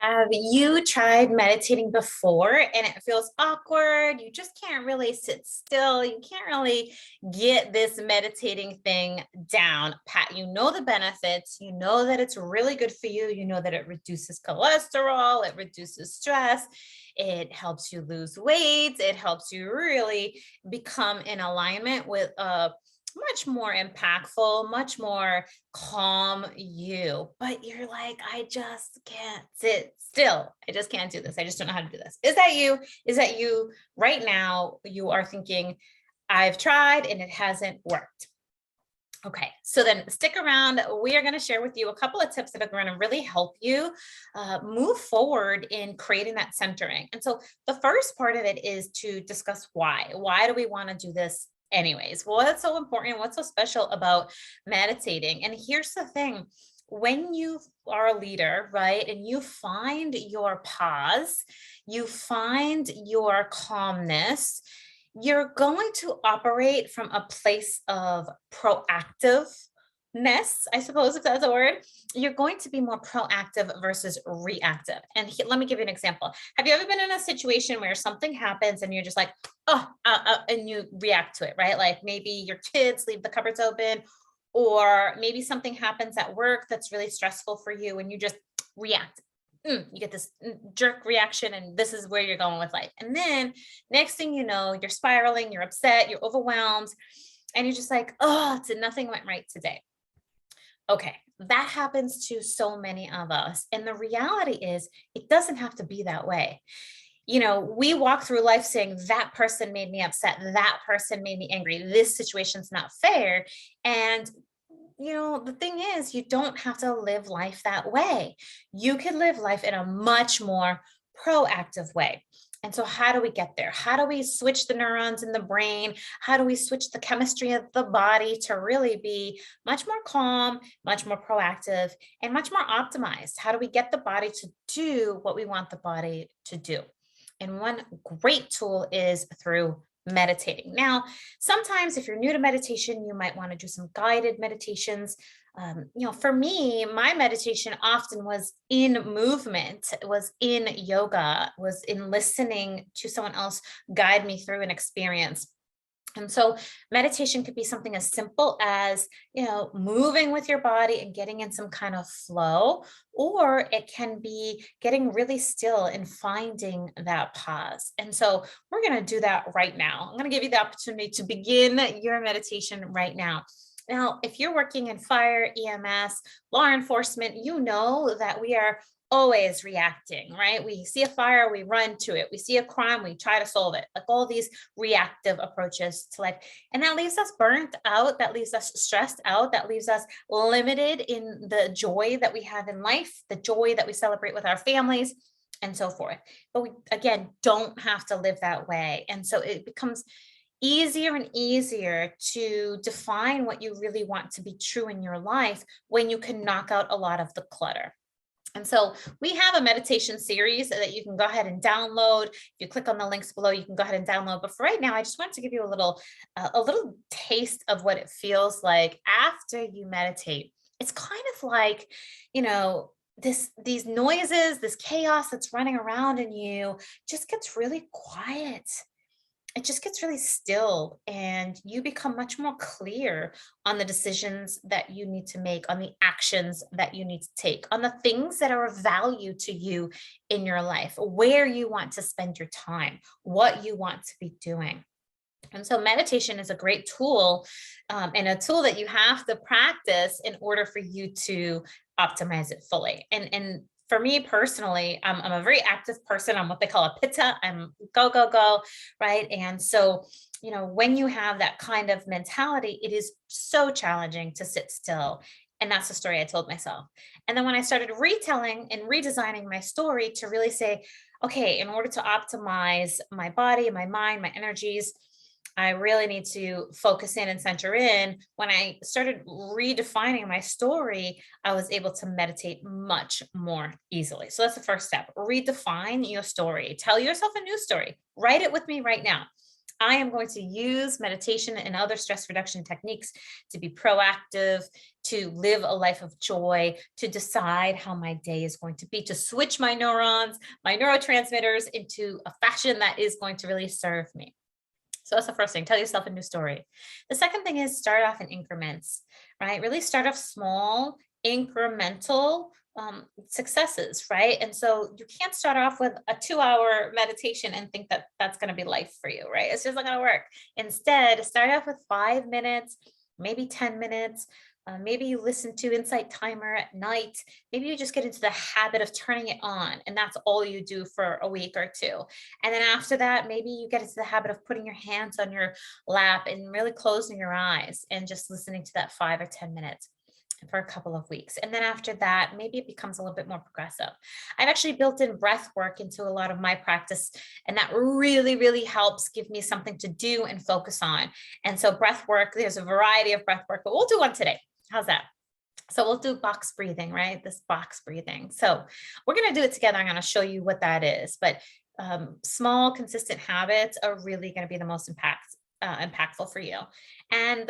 Have you tried meditating before and it feels awkward? You just can't really sit still. You can't really get this meditating thing down pat. You know the benefits. You know that it's really good for you. You know that it reduces cholesterol, it reduces stress, it helps you lose weight, it helps you really become in alignment with a much more impactful, much more calm you. But you're like, I just can't sit still. I just can't do this. I just don't know how to do this. Is that you? Is that you right now? You are thinking, I've tried and it hasn't worked. Okay, so then stick around. We are going to share with you a couple of tips that are going to really help you move forward in creating that centering. And so the first part of it is to discuss why. Why do we want to do this anyways? Well, what's so important? What's so special about meditating? And here's the thing. When you are a leader, right, and you find your pause, you find your calmness, you're going to operate from a place of proactiveness, I suppose, if that's a word. You're going to be more proactive versus reactive. And let me give you an example. Have you ever been in a situation where something happens and you're just like, oh, and you react to it, right? Like maybe your kids leave the cupboards open, or maybe something happens at work that's really stressful for you and you just react. You get this jerk reaction, and this is where you're going with life. And then next thing you know, you're spiraling, you're upset, you're overwhelmed, and you're just like, oh, nothing went right today. Okay, that happens to so many of us. And the reality is, it doesn't have to be that way. We walk through life saying that person made me upset, that person made me angry, this situation's not fair. And the thing is, you don't have to live life that way. You can live life in a much more proactive way. And so, how do we get there? How do we switch the neurons in the brain? How do we switch the chemistry of the body to really be much more calm, much more proactive, and much more optimized? How do we get the body to do what we want the body to do? And one great tool is through meditating. Now, sometimes if you're new to meditation, you might want to do some guided meditations. For me, my meditation often was in movement, was in yoga, was in listening to someone else guide me through an experience. And so meditation could be something as simple as, moving with your body and getting in some kind of flow, or it can be getting really still and finding that pause. And so we're going to do that right now. I'm going to give you the opportunity to begin your meditation right now. Now, if you're working in fire, EMS, law enforcement, you know that we are always reacting, right? We see a fire, we run to it. We see a crime, we try to solve it. Like all these reactive approaches to life. And that leaves us burnt out, that leaves us stressed out, that leaves us limited in the joy that we have in life, the joy that we celebrate with our families, and so forth. But we, again, don't have to live that way. And so it becomes easier and easier to define what you really want to be true in your life when you can knock out a lot of the clutter. And so we have a meditation series that you can go ahead and download. If you click on the links below, you can go ahead and download. But for right now, I just wanted to give you a little taste of what it feels like after you meditate. It's kind of like, these noises, this chaos that's running around in you just gets really quiet. It just gets really still, and you become much more clear on the decisions that you need to make, on the actions that you need to take, on the things that are of value to you in your life, where you want to spend your time, what you want to be doing. And so meditation is a great tool, and a tool that you have to practice in order for you to optimize it fully. And for me personally, I'm a very active person. I'm what they call a pitta. I'm go, go, go, right? And so, when you have that kind of mentality, it is so challenging to sit still. And that's the story I told myself. And then when I started retelling and redesigning my story to really say, okay, in order to optimize my body, my mind, my energies, I really need to focus in and center in. When I started redefining my story, I was able to meditate much more easily. So that's the first step. Redefine your story. Tell yourself a new story. Write it with me right now. I am going to use meditation and other stress reduction techniques to be proactive, to live a life of joy, to decide how my day is going to be, to switch my neurons, my neurotransmitters into a fashion that is going to really serve me. So that's the first thing. Tell yourself a new story. The second thing is start off in increments, right? Really start off small, incremental successes, right? And so you can't start off with a 2-hour meditation and think that that's going to be life for you, right? It's just not going to work. Instead, start off with 5 minutes, maybe 10 minutes. Maybe you listen to Insight Timer at night. Maybe you just get into the habit of turning it on, and that's all you do for a week or two. And then after that, maybe you get into the habit of putting your hands on your lap and really closing your eyes and just listening to that 5 or 10 minutes for a couple of weeks. And then after that, maybe it becomes a little bit more progressive. I've actually built in breath work into a lot of my practice, and that really, really helps give me something to do and focus on. And so breath work, there's a variety of breath work, but we'll do one today. How's that? So we'll do box breathing, right? This box breathing. So we're going to do it together. I'm going to show you what that is, but small, consistent habits are really going to be the most impactful for you. And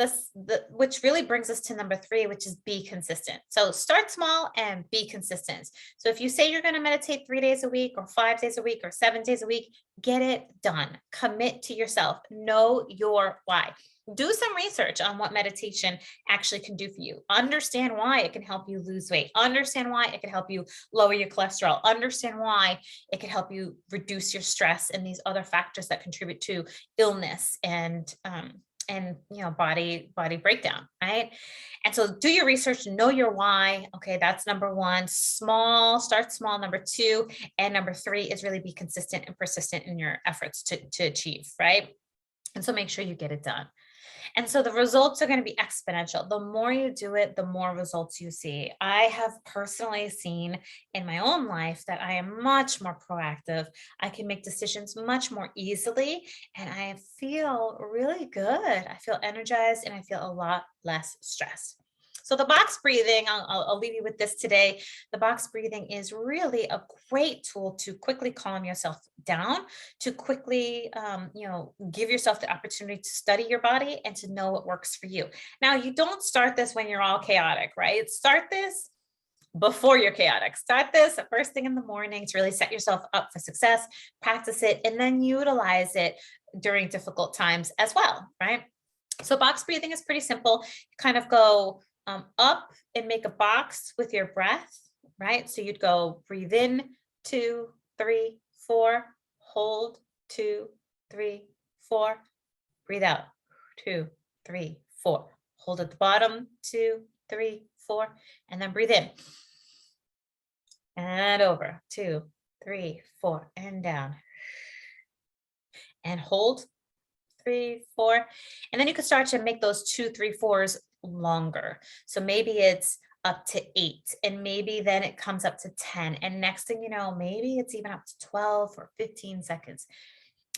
which really brings us to number 3, which is be consistent. So start small and be consistent. So if you say you're going to meditate 3 days a week or 5 days a week or 7 days a week, get it done. Commit to yourself. Know your why. Do some research on what meditation actually can do for you. Understand why it can help you lose weight. Understand why it can help you lower your cholesterol. Understand why it can help you reduce your stress and these other factors that contribute to illness and body breakdown, right? And so do your research, know your why. Okay, that's number 1. Start small. Number 2, and number 3 is really be consistent and persistent in your efforts to achieve, right? And so make sure you get it done. And so the results are going to be exponential. The more you do it, the more results you see. I have personally seen in my own life that I am much more proactive. I can make decisions much more easily, and I feel really good. I feel energized, and I feel a lot less stressed. So the box breathing, I'll leave you with this today. The box breathing is really a great tool to quickly calm yourself down, to quickly, give yourself the opportunity to study your body and to know what works for you. Now, you don't start this when you're all chaotic, right? Start this before you're chaotic. Start this first thing in the morning to really set yourself up for success, practice it, and then utilize it during difficult times as well, right? So box breathing is pretty simple. You kind of go up and make a box with your breath, right? So you'd go breathe in, 2, 3, 4, hold, 2, 3, 4, breathe out, 2, 3, 4, hold at the bottom, 2, 3, 4, and then breathe in and over, 2, 3, 4, and down, and hold, 3, 4, and then you can start to make those 2, 3, 4s longer. So maybe it's up to 8, and maybe then it comes up to 10, and next thing you know, maybe it's even up to 12 or 15 seconds.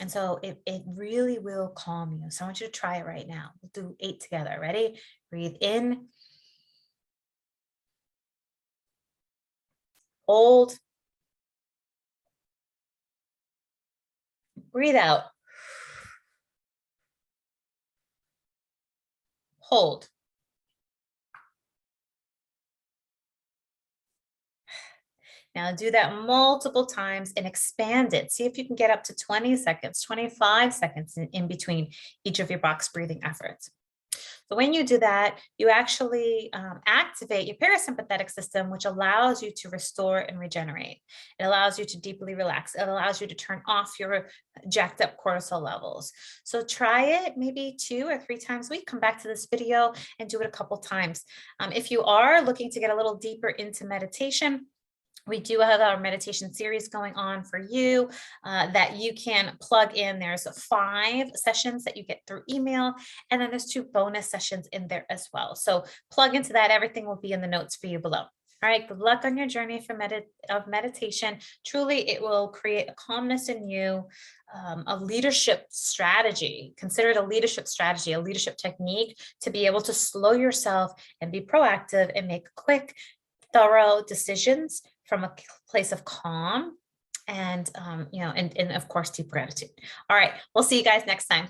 And so it really will calm you. So I want you to try it right now. We'll do 8 together. Ready? Breathe in, hold, breathe out, hold. Now do that multiple times and expand it. See if you can get up to 20 seconds, 25 seconds in between each of your box breathing efforts. So when you do that, you actually activate your parasympathetic system, which allows you to restore and regenerate. It allows you to deeply relax. It allows you to turn off your jacked up cortisol levels. So try it maybe 2 or 3 times a week. Come back to this video and do it a couple times. If you are looking to get a little deeper into meditation, we do have our meditation series going on for you that you can plug in. There's 5 sessions that you get through email, and then there's 2 bonus sessions in there as well. So plug into that. Everything will be in the notes for you below. All right, good luck on your journey for meditation. Truly, it will create a calmness in you, a leadership strategy. Consider it a leadership strategy, a leadership technique to be able to slow yourself and be proactive and make quick, thorough decisions from a place of calm and, and of course, deep gratitude. All right, we'll see you guys next time.